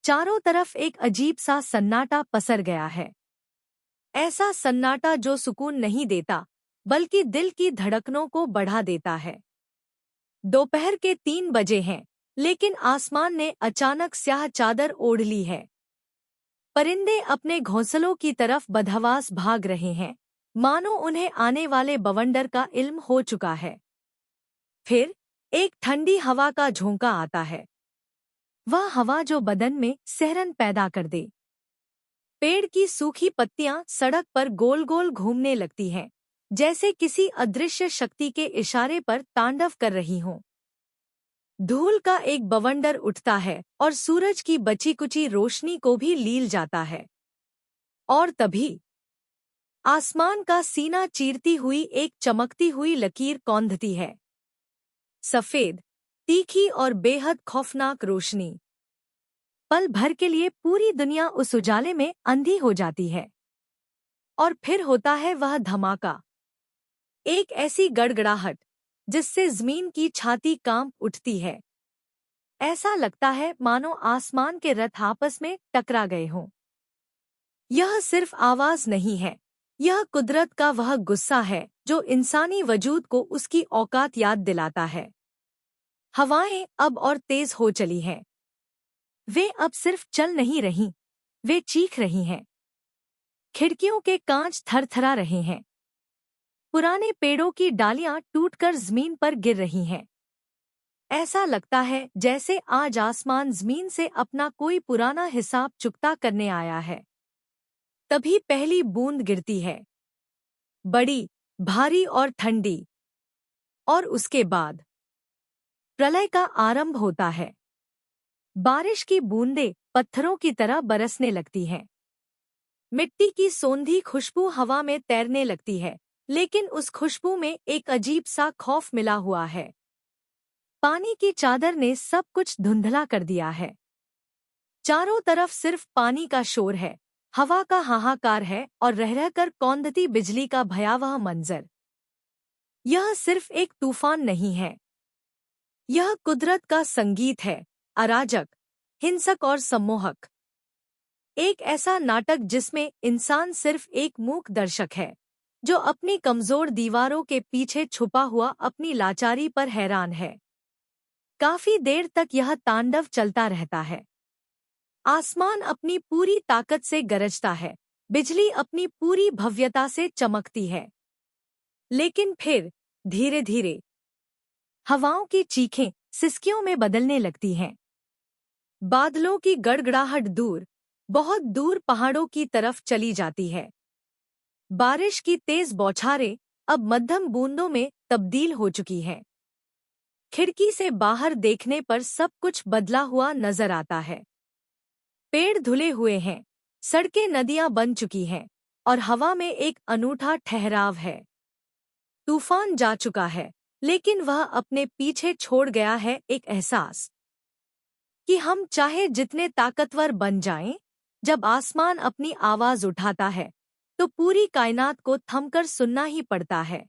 चारों तरफ एक अजीब सा सन्नाटा पसर गया है। ऐसा सन्नाटा जो सुकून नहीं देता, बल्कि दिल की धड़कनों को बढ़ा देता है। दोपहर के 3 बजे हैं, लेकिन आसमान ने अचानक स्याह चादर ओढ़ ली है। परिंदे अपने घोंसलों की तरफ बदहवास भाग रहे हैं, मानो उन्हें आने वाले बवंडर का इल्म हो चुका है। फिर एक ठंडी हवा का झोंका आता है, वह हवा जो बदन में सिहरन पैदा कर दे। पेड़ की सूखी पत्तियां सड़क पर गोल गोल घूमने लगती हैं, जैसे किसी अदृश्य शक्ति के इशारे पर तांडव कर रही हों। धूल का एक बवंडर उठता है और सूरज की बची कुची रोशनी को भी लील जाता है। और तभी आसमान का सीना चीरती हुई एक चमकती हुई लकीर कौंधती है। सफेद, तीखी और बेहद खौफनाक रोशनी। पल भर के लिए पूरी दुनिया उस उजाले में अंधी हो जाती है। और फिर होता है वह धमाका, एक ऐसी गड़गड़ाहट जिससे जमीन की छाती कांप उठती है। ऐसा लगता है मानो आसमान के रथ आपस में टकरा गए हों। यह सिर्फ आवाज नहीं है, यह कुदरत का वह गुस्सा है जो इंसानी वजूद को उसकी औकात याद दिलाता है। हवाएं अब और तेज हो चली हैं। वे अब सिर्फ चल नहीं रहीं, वे चीख रही हैं। खिड़कियों के कांच थरथरा रहे हैं। पुराने पेड़ों की डालियां टूटकर जमीन पर गिर रही हैं। ऐसा लगता है जैसे आज आसमान जमीन से अपना कोई पुराना हिसाब चुकता करने आया है। तभी पहली बूंद गिरती है, बड़ी, भारी और ठंडी। और उसके बाद प्रलय का आरंभ होता है। बारिश की बूंदें पत्थरों की तरह बरसने लगती हैं। मिट्टी की सोंधी खुशबू हवा में तैरने लगती है, लेकिन उस खुशबू में एक अजीब सा खौफ मिला हुआ है। पानी की चादर ने सब कुछ धुंधला कर दिया है। चारों तरफ सिर्फ पानी का शोर है, हवा का हाहाकार है और रह रहकर कौंधती बिजली का भयावह मंजर। यह सिर्फ एक तूफान नहीं है, यह कुदरत का संगीत है, अराजक, हिंसक और सम्मोहक। एक ऐसा नाटक जिसमें इंसान सिर्फ एक मूक दर्शक है, जो अपनी कमजोर दीवारों के पीछे छुपा हुआ अपनी लाचारी पर हैरान है। काफी देर तक यह तांडव चलता रहता है। आसमान अपनी पूरी ताकत से गरजता है, बिजली अपनी पूरी भव्यता से चमकती है। लेकिन फिर धीरे धीरे हवाओं की चीखें सिसकियों में बदलने लगती हैं। बादलों की गड़गड़ाहट दूर, बहुत दूर पहाड़ों की तरफ चली जाती है। बारिश की तेज बौछारें अब मध्यम बूंदों में तब्दील हो चुकी हैं। खिड़की से बाहर देखने पर सब कुछ बदला हुआ नजर आता है। पेड़ धुले हुए हैं, सड़कें नदियां बन चुकी हैं और हवा में एक अनूठा ठहराव है। तूफान जा चुका है, लेकिन वह अपने पीछे छोड़ गया है एक एहसास कि हम चाहे जितने ताकतवर बन जाएं, जब आसमान अपनी आवाज उठाता है तो पूरी कायनात को थमकर सुनना ही पड़ता है।